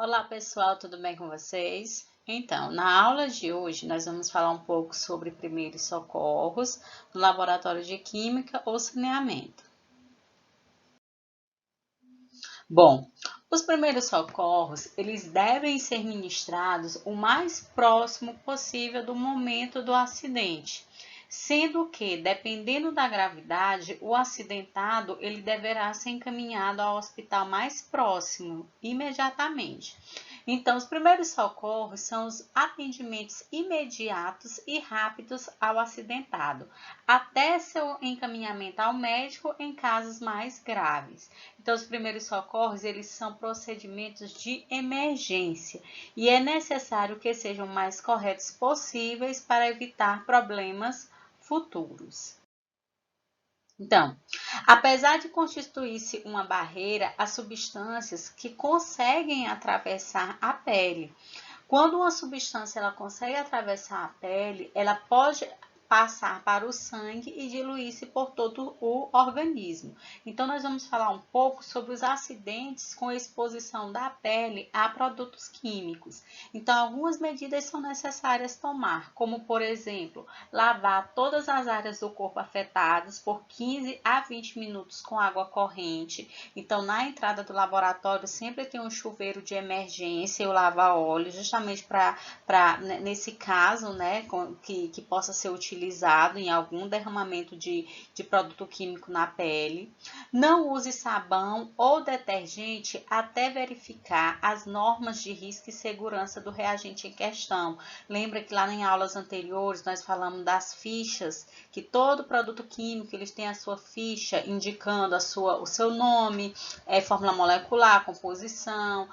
Olá pessoal, tudo bem com vocês? Então, na aula de hoje nós vamos falar um pouco sobre primeiros socorros no laboratório de química ou saneamento. Bom, os primeiros socorros, eles devem ser ministrados o mais próximo possível do momento do acidente, sendo que, dependendo da gravidade, o acidentado ele deverá ser encaminhado ao hospital mais próximo, imediatamente. Então, os primeiros socorros são os atendimentos imediatos e rápidos ao acidentado, até seu encaminhamento ao médico em casos mais graves. Então, os primeiros socorros, eles são procedimentos de emergência e é necessário que sejam o mais corretos possíveis para evitar problemas futuros. Então, apesar de constituir-se uma barreira, há substâncias que conseguem atravessar a pele. Quando uma substância ela consegue atravessar a pele, ela pode passar para o sangue e diluir-se por todo o organismo. Então, nós vamos falar um pouco sobre os acidentes com exposição da pele a produtos químicos. Então, algumas medidas são necessárias tomar, como, por exemplo, lavar todas as áreas do corpo afetadas por 15 a 20 minutos com água corrente. Então, na entrada do laboratório, sempre tem um chuveiro de emergência e o lava-óleo, justamente para, nesse caso, né, que possa ser utilizado em algum derramamento de produto químico na pele. Não use sabão ou detergente até verificar as normas de risco e segurança do reagente em questão. Lembra que lá em aulas anteriores nós falamos das fichas, que todo produto químico eles têm a sua ficha indicando o seu nome, fórmula molecular, composição,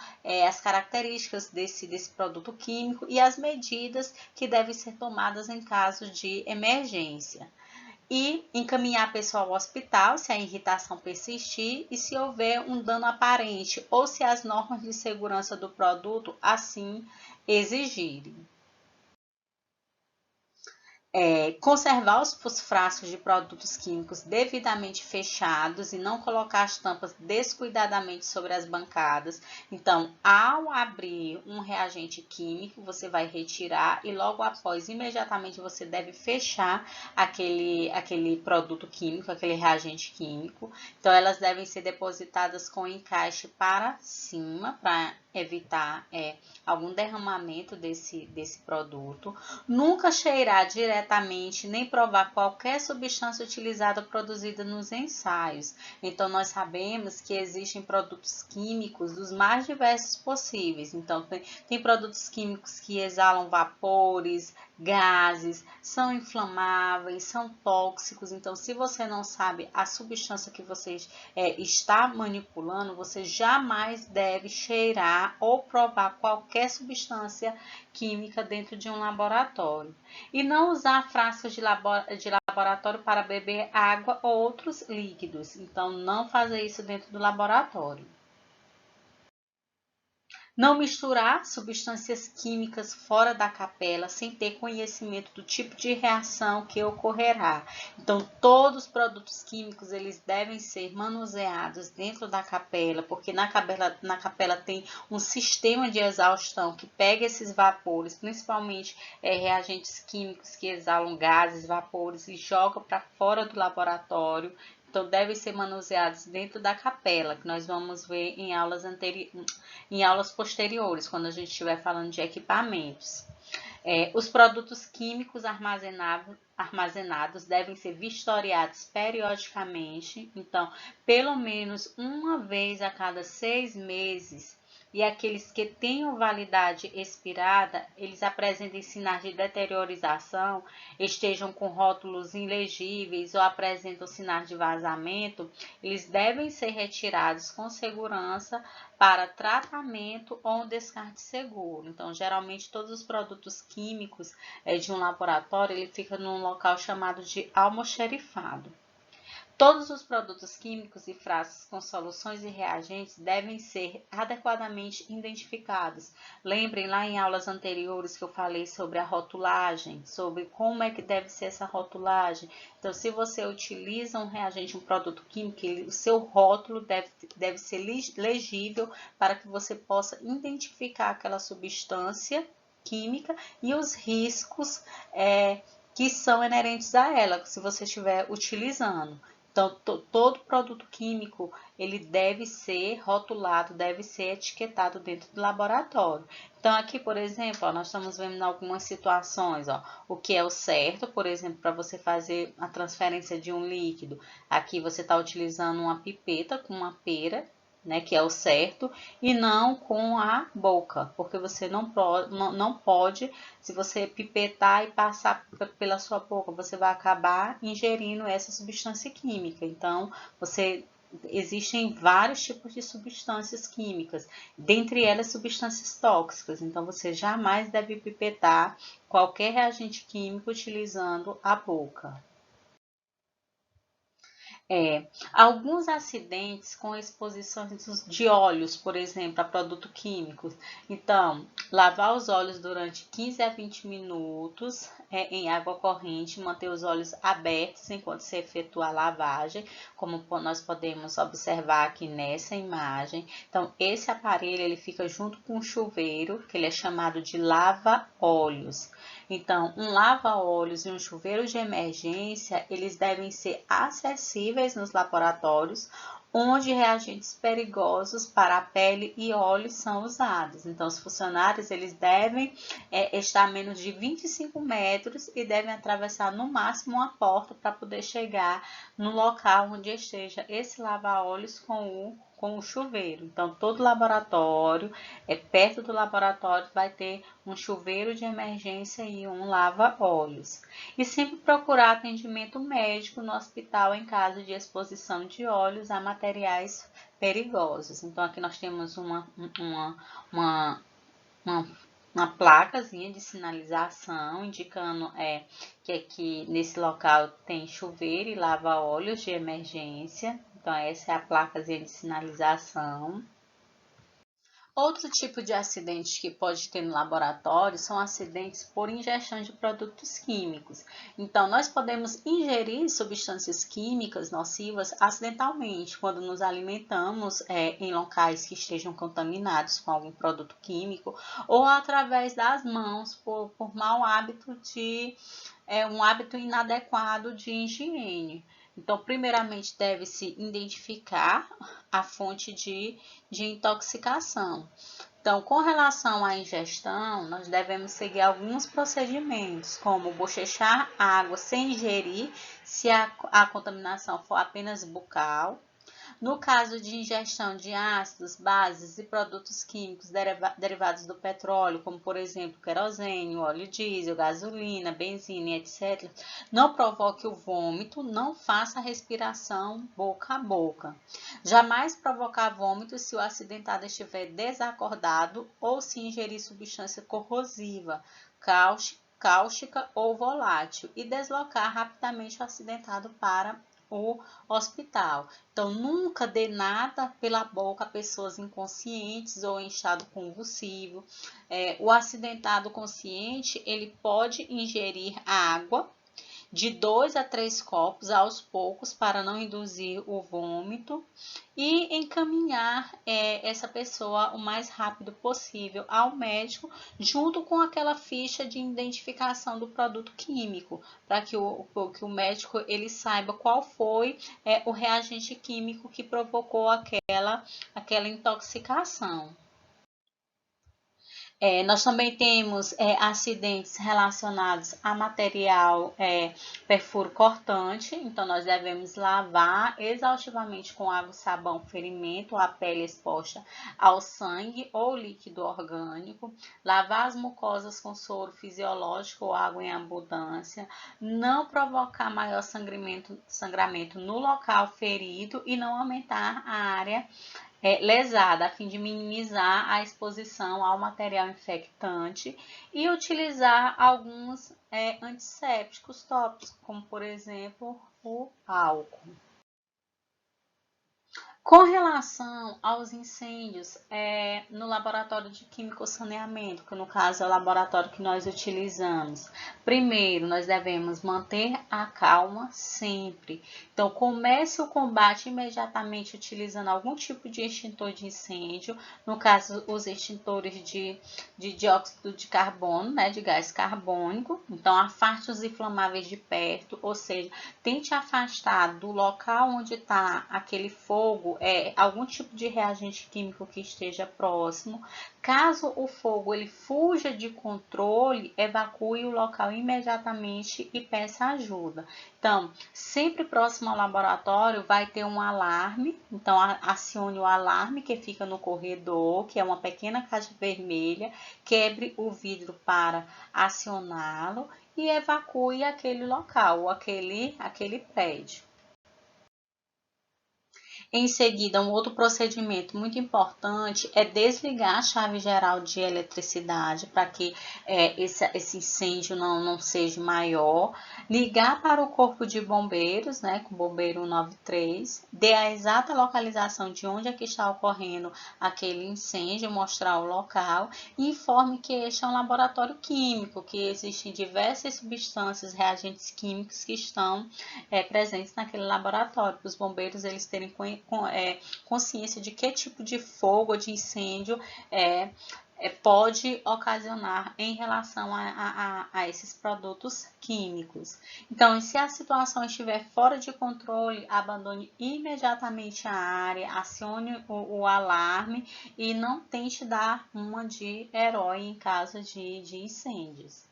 as características desse produto químico e as medidas que devem ser tomadas em caso de emergência. E encaminhar a pessoa ao hospital se a irritação persistir e se houver um dano aparente ou se as normas de segurança do produto assim exigirem. Conservar os frascos de produtos químicos devidamente fechados e não colocar as tampas descuidadamente sobre as bancadas. Então, ao abrir um reagente químico, você vai retirar e logo após, imediatamente, você deve fechar aquele produto químico, aquele reagente químico. Então, elas devem ser depositadas com encaixe para cima, para evitar algum derramamento desse produto. Nunca cheirar diretamente nem provar qualquer substância utilizada ou produzida nos ensaios. Então, nós sabemos que existem produtos químicos dos mais diversos possíveis. Então, tem produtos químicos que exalam vapores, gases, são inflamáveis, são tóxicos. Então, se você não sabe a substância que você está manipulando, você jamais deve cheirar ou provar qualquer substância química dentro de um laboratório. E não usar frascos de laboratório para beber água ou outros líquidos. Então, não fazer isso dentro do laboratório. Não misturar substâncias químicas fora da capela sem ter conhecimento do tipo de reação que ocorrerá. Então, todos os produtos químicos eles devem ser manuseados dentro da capela, porque na capela tem um sistema de exaustão que pega esses vapores, principalmente reagentes químicos que exalam gases, vapores e joga para fora do laboratório. Então, devem ser manuseados dentro da capela, que nós vamos ver em aulas posteriores, quando a gente estiver falando de equipamentos. Os produtos químicos armazenados devem ser vistoriados periodicamente, então, pelo menos uma vez a cada 6 meses. E aqueles que tenham validade expirada, eles apresentem sinais de deteriorização, estejam com rótulos ilegíveis ou apresentam sinais de vazamento, eles devem ser retirados com segurança para tratamento ou descarte seguro. Então, geralmente, todos os produtos químicos de um laboratório, ele fica num local chamado de almoxerifado. Todos os produtos químicos e frascos com soluções e reagentes devem ser adequadamente identificados. Lembrem lá em aulas anteriores que eu falei sobre a rotulagem, sobre como é que deve ser essa rotulagem. Então, se você utiliza um reagente, um produto químico, o seu rótulo deve ser legível para que você possa identificar aquela substância química e os riscos que são inerentes a ela, se você estiver utilizando. Então, todo produto químico, ele deve ser rotulado, deve ser etiquetado dentro do laboratório. Então, aqui, por exemplo, ó, nós estamos vendo em algumas situações, ó, o que é o certo, por exemplo, para você fazer a transferência de um líquido. Aqui você está utilizando uma pipeta com uma pera, né, que é o certo, e não com a boca, porque você não pode, se você pipetar e passar pela sua boca, você vai acabar ingerindo essa substância química. Então, existem vários tipos de substâncias químicas, dentre elas substâncias tóxicas. Então, você jamais deve pipetar qualquer reagente químico utilizando a boca. Alguns acidentes com exposições de óleos, por exemplo, a produtos químicos. Então, lavar os óleos durante 15 a 20 minutos em água corrente, manter os óleos abertos enquanto se efetua a lavagem, como nós podemos observar aqui nessa imagem. Então, esse aparelho ele fica junto com o chuveiro, que ele é chamado de lava-óleos. Então, um lava-óleos e um chuveiro de emergência, eles devem ser acessíveis nos laboratórios, onde reagentes perigosos para a pele e óleos são usados. Então, os funcionários eles devem estar a menos de 25 metros e devem atravessar no máximo uma porta para poder chegar no local onde esteja esse lava-óleos com o chuveiro. Então, todo laboratório, perto do laboratório, vai ter um chuveiro de emergência e um lava-óleos. E sempre procurar atendimento médico no hospital em caso de exposição de óleos a materiais perigosos. Então, aqui nós temos uma placazinha de sinalização indicando que aqui nesse local tem chuveiro e lava-óleos de emergência. Então, essa é a placazinha de sinalização. Outro tipo de acidente que pode ter no laboratório são acidentes por ingestão de produtos químicos. Então, nós podemos ingerir substâncias químicas nocivas acidentalmente, quando nos alimentamos em locais que estejam contaminados com algum produto químico, ou através das mãos, por mau hábito um hábito inadequado de higiene. Então, primeiramente, deve-se identificar a fonte de intoxicação. Então, com relação à ingestão, nós devemos seguir alguns procedimentos, como bochechar água sem ingerir, se a contaminação for apenas bucal. No caso de ingestão de ácidos, bases e produtos químicos derivados do petróleo, como por exemplo querosene, óleo diesel, gasolina, benzina, etc., não provoque o vômito, não faça respiração boca a boca. Jamais provocar vômito se o acidentado estiver desacordado ou se ingerir substância corrosiva, cáustica ou volátil e deslocar rapidamente o acidentado para o hospital. Então, nunca dê nada pela boca a pessoas inconscientes ou em estado convulsivo. O acidentado consciente, ele pode ingerir água de 2 a 3 copos aos poucos para não induzir o vômito e encaminhar essa pessoa o mais rápido possível ao médico junto com aquela ficha de identificação do produto químico, para que o médico ele saiba qual foi o reagente químico que provocou aquela intoxicação. Nós também temos acidentes relacionados a material perfuro cortante, então nós devemos lavar exaustivamente com água e sabão o ferimento, a pele exposta ao sangue ou líquido orgânico, lavar as mucosas com soro fisiológico ou água em abundância, não provocar maior sangramento no local ferido e não aumentar a área lesada, a fim de minimizar a exposição ao material infectante e utilizar alguns antissépticos tópicos, como por exemplo o álcool. Com relação aos incêndios, no laboratório de químico saneamento, que no caso é o laboratório que nós utilizamos, primeiro nós devemos manter a calma sempre. Então, comece o combate imediatamente utilizando algum tipo de extintor de incêndio, no caso, os extintores de dióxido de carbono, né, de gás carbônico. Então, afaste os inflamáveis de perto, ou seja, tente afastar do local onde está aquele fogo algum tipo de reagente químico que esteja próximo. Caso o fogo ele fuja de controle, evacue o local imediatamente e peça ajuda. Então, sempre próximo ao laboratório vai ter um alarme. Então, acione o alarme que fica no corredor, que é uma pequena caixa vermelha. Quebre o vidro para acioná-lo e evacue aquele local, aquele prédio. Em seguida, um outro procedimento muito importante é desligar a chave geral de eletricidade para que esse incêndio não seja maior. Ligar para o corpo de bombeiros, né, com o bombeiro 193, dê a exata localização de onde é que está ocorrendo aquele incêndio, mostrar o local e informe que este é um laboratório químico, que existem diversas substâncias, reagentes químicos que estão presentes naquele laboratório, para os bombeiros eles terem consciência de que tipo de fogo ou de incêndio pode ocasionar em relação a esses produtos químicos. Então, se a situação estiver fora de controle, abandone imediatamente a área, acione o alarme e não tente dar uma de herói em caso de incêndios.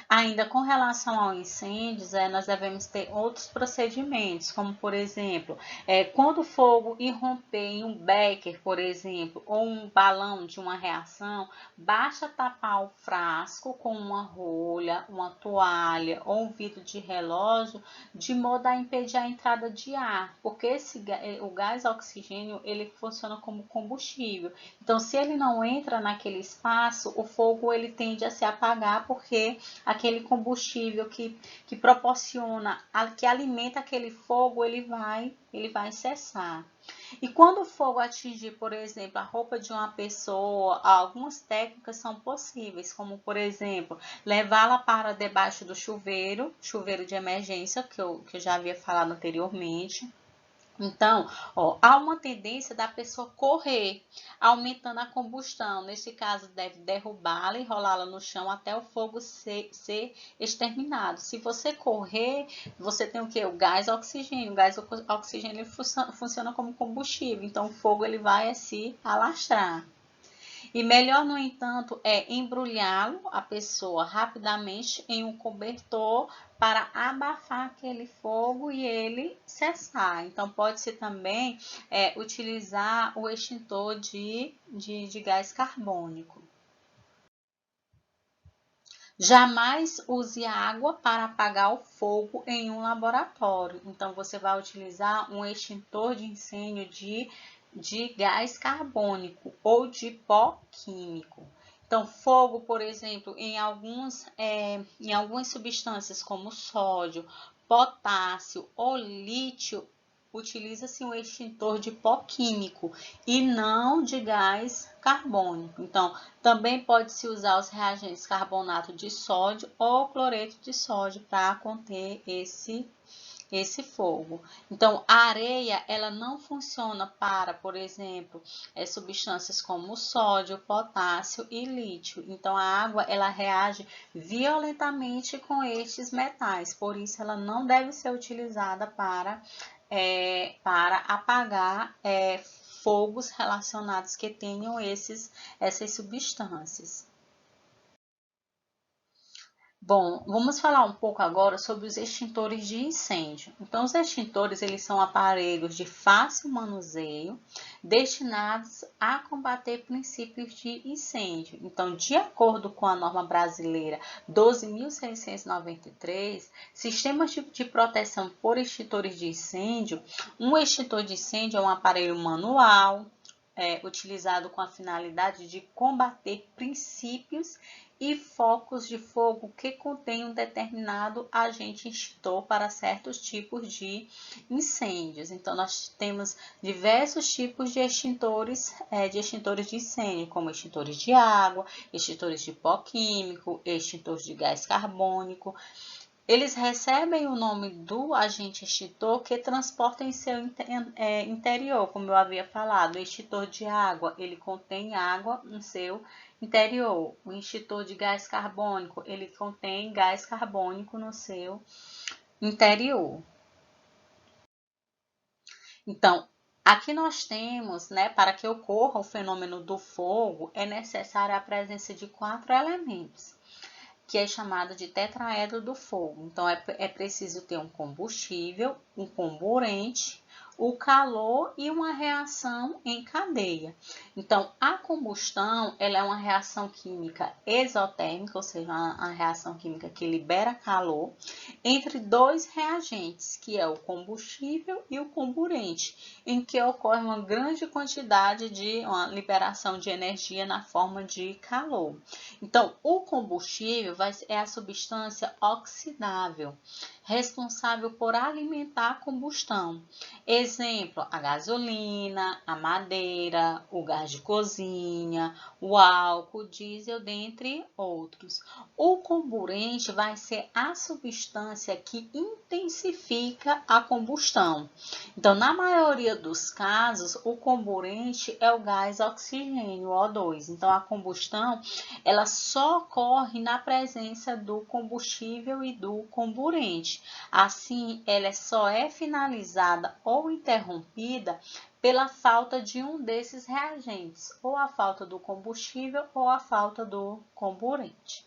Ainda com relação ao incêndios, nós devemos ter outros procedimentos, como por exemplo, quando o fogo irromper em um becker, por exemplo, ou um balão de uma reação, basta tapar o frasco com uma rolha, uma toalha ou um vidro de relógio, de modo a impedir a entrada de ar, porque o gás oxigênio ele funciona como combustível. Então, se ele não entra naquele espaço, o fogo ele tende a se apagar porque aquele combustível que proporciona, que alimenta aquele fogo, ele vai cessar. E quando o fogo atingir, por exemplo, a roupa de uma pessoa, algumas técnicas são possíveis, como por exemplo, levá-la para debaixo do chuveiro de emergência, que eu já havia falado anteriormente. Então, há uma tendência da pessoa correr, aumentando a combustão. Nesse caso, deve derrubá-la e rolá-la no chão até o fogo ser exterminado. Se você correr, você tem o quê? O gás oxigênio. O gás oxigênio ele funciona como combustível. Então, o fogo ele vai se alastrar. E melhor, no entanto, é embrulhá-lo, a pessoa, rapidamente em um cobertor para abafar aquele fogo e ele cessar. Então, pode-se também utilizar o extintor de gás carbônico. Jamais use água para apagar o fogo em um laboratório. Então, você vai utilizar um extintor de incêndio de gás carbônico ou de pó químico. Então, fogo, por exemplo, em algumas substâncias como sódio, potássio ou lítio, utiliza-se um extintor de pó químico e não de gás carbônico. Então, também pode-se usar os reagentes carbonato de sódio ou cloreto de sódio para conter esse fogo. Então, a areia, ela não funciona para, por exemplo, substâncias como sódio, potássio e lítio. Então, a água, ela reage violentamente com estes metais, por isso ela não deve ser utilizada para apagar fogos relacionados que tenham essas substâncias. Bom, vamos falar um pouco agora sobre os extintores de incêndio. Então, os extintores, eles são aparelhos de fácil manuseio, destinados a combater princípios de incêndio. Então, de acordo com a norma brasileira 12.693, sistemas de proteção por extintores de incêndio, um extintor de incêndio é um aparelho manual, utilizado com a finalidade de combater princípios e focos de fogo que contêm um determinado agente extintor para certos tipos de incêndios. Então, nós temos diversos tipos de extintores de incêndio, como extintores de água, extintores de pó químico, extintores de gás carbônico. Eles recebem o nome do agente extintor que transporta em seu interior, como eu havia falado. O extintor de água, ele contém água em seu interior. O extintor de gás carbônico, ele contém gás carbônico no seu interior. Então, aqui nós temos, para que ocorra o fenômeno do fogo, é necessária a presença de 4 elementos, que é chamado de tetraedro do fogo. Então, é preciso ter um combustível, um comburente, o calor e uma reação em cadeia. Então, a combustão, ela é uma reação química exotérmica, ou seja, uma reação química que libera calor, entre 2 reagentes, que é o combustível e o comburente, em que ocorre uma grande quantidade de uma liberação de energia na forma de calor. Então, o combustível é a substância oxidável, responsável por alimentar a combustão. Exemplo, a gasolina, a madeira, o gás de cozinha, o álcool, o diesel, dentre outros. O comburente vai ser a substância que intensifica a combustão. Então, na maioria dos casos, o comburente é o gás oxigênio, O2. Então, a combustão, ela só ocorre na presença do combustível e do comburente. Assim, ela só é finalizada ou interrompida pela falta de um desses reagentes, ou a falta do combustível ou a falta do comburente.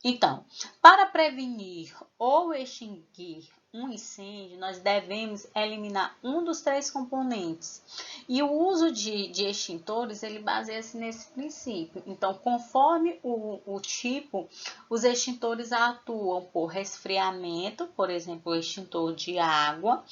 Então, para prevenir ou extinguir um incêndio, nós devemos eliminar um dos 3 componentes. E o uso de extintores, ele baseia-se nesse princípio. Então, conforme o tipo, os extintores atuam por resfriamento, por exemplo, o extintor de água,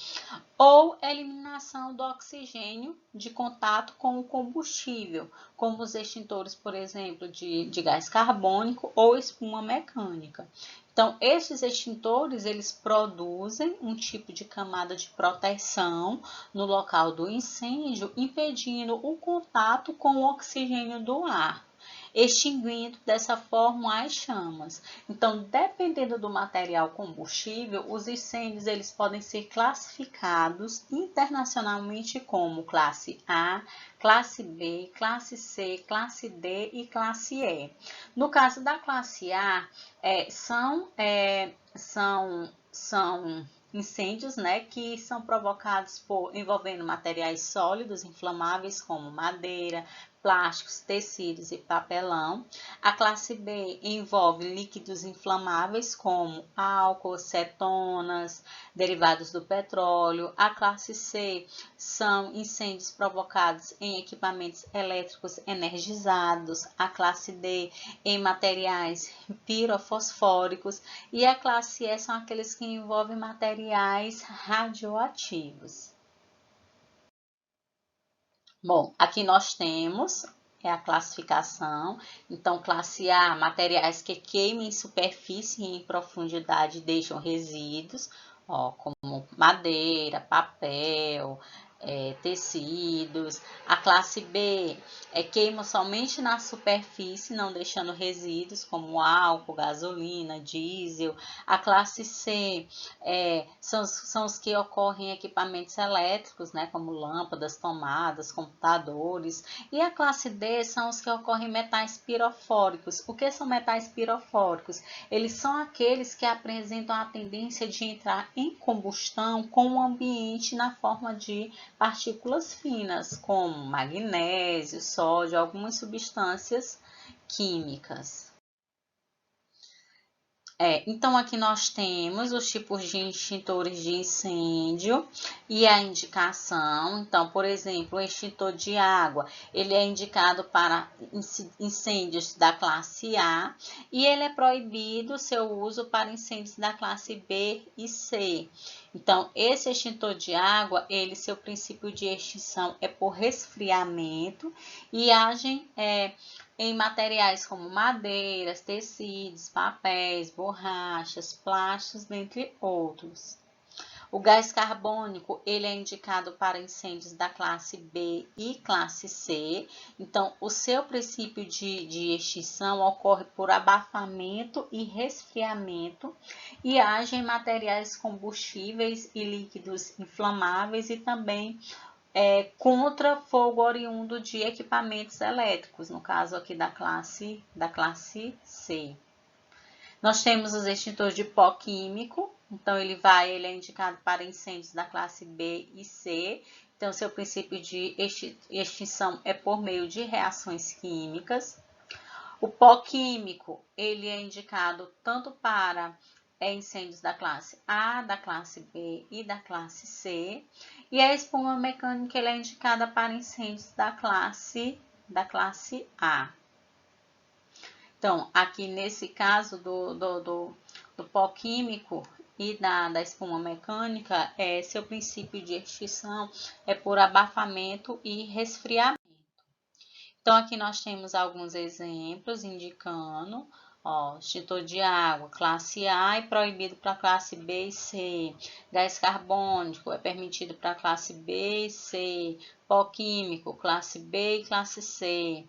ou eliminação do oxigênio de contato com o combustível, como os extintores, por exemplo, de gás carbônico ou espuma mecânica. Então, esses extintores, eles produzem um tipo de camada de proteção no local do incêndio, impedindo o contato com o oxigênio do ar, extinguindo dessa forma as chamas. Então, dependendo do material combustível, os incêndios eles podem ser classificados internacionalmente como classe A, classe B, classe C, classe D e classe E. No caso da classe A, são incêndios, que são provocados envolvendo materiais sólidos inflamáveis como madeira, plásticos, tecidos e papelão. A classe B envolve líquidos inflamáveis como álcool, cetonas, derivados do petróleo. A classe C são incêndios provocados em equipamentos elétricos energizados. A classe D em materiais pirofosfóricos. E a classe E são aqueles que envolvem materiais radioativos. Bom, aqui nós temos a classificação. Então, classe A, materiais que queimam em superfície e em profundidade deixam resíduos, como madeira, papel, tecidos. A classe B queima somente na superfície, não deixando resíduos como álcool, gasolina, diesel. A classe C são os que ocorrem em equipamentos elétricos, como lâmpadas, tomadas, computadores. E a classe D são os que ocorrem em metais pirofóricos. O que são metais pirofóricos? Eles são aqueles que apresentam a tendência de entrar em combustão com o ambiente na forma de partículas finas, como magnésio, sódio, algumas substâncias químicas. Então aqui nós temos os tipos de extintores de incêndio e a indicação. Então, por exemplo, o extintor de água, ele é indicado para incêndios da classe A e ele é proibido seu uso para incêndios da classe B e C. Então, esse extintor de água, seu princípio de extinção é por resfriamento e agem em materiais como madeiras, tecidos, papéis, borrachas, plásticos, dentre outros. O gás carbônico, ele é indicado para incêndios da classe B e classe C. Então, o seu princípio de extinção ocorre por abafamento e resfriamento e age em materiais combustíveis e líquidos inflamáveis e também contra fogo oriundo de equipamentos elétricos, no caso aqui da classe C. Nós temos os extintores de pó químico, então ele é indicado para incêndios da classe B e C. Então, seu princípio de extinção é por meio de reações químicas. O pó químico, ele é indicado tanto para incêndios da classe A, da classe B e da classe C. E a espuma mecânica, ele é indicada para incêndios da classe A. Então, aqui nesse caso do pó químico e da espuma mecânica, seu princípio de extinção é por abafamento e resfriamento. Então, aqui nós temos alguns exemplos indicando, extintor de água, classe A é proibido para classe B e C. Gás carbônico é permitido para classe B e C. Pó químico, classe B e classe C.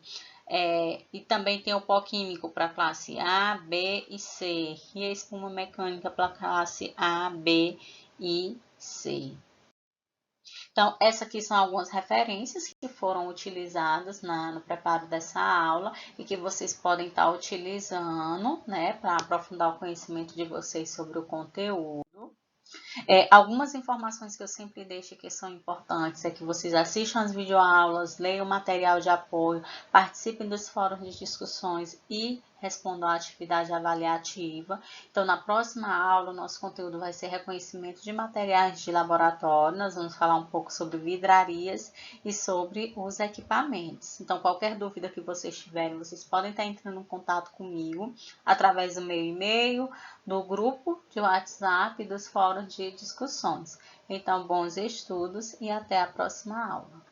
E também tem o pó químico para classe A, B e C. E a espuma mecânica para classe A, B e C. Então, essas aqui são algumas referências que foram utilizadas no preparo dessa aula e que vocês podem estar utilizando, né, para aprofundar o conhecimento de vocês sobre o conteúdo. Algumas informações que eu sempre deixo que são importantes é que vocês assistam as videoaulas, leiam o material de apoio, participem dos fóruns de discussões e respondam à atividade avaliativa. Então, na próxima aula, o nosso conteúdo vai ser reconhecimento de materiais de laboratório. Nós vamos falar um pouco sobre vidrarias e sobre os equipamentos. Então, qualquer dúvida que vocês tiverem, vocês podem estar entrando em contato comigo através do meu e-mail, do grupo de WhatsApp e dos fóruns de discussões. Então, bons estudos e até a próxima aula.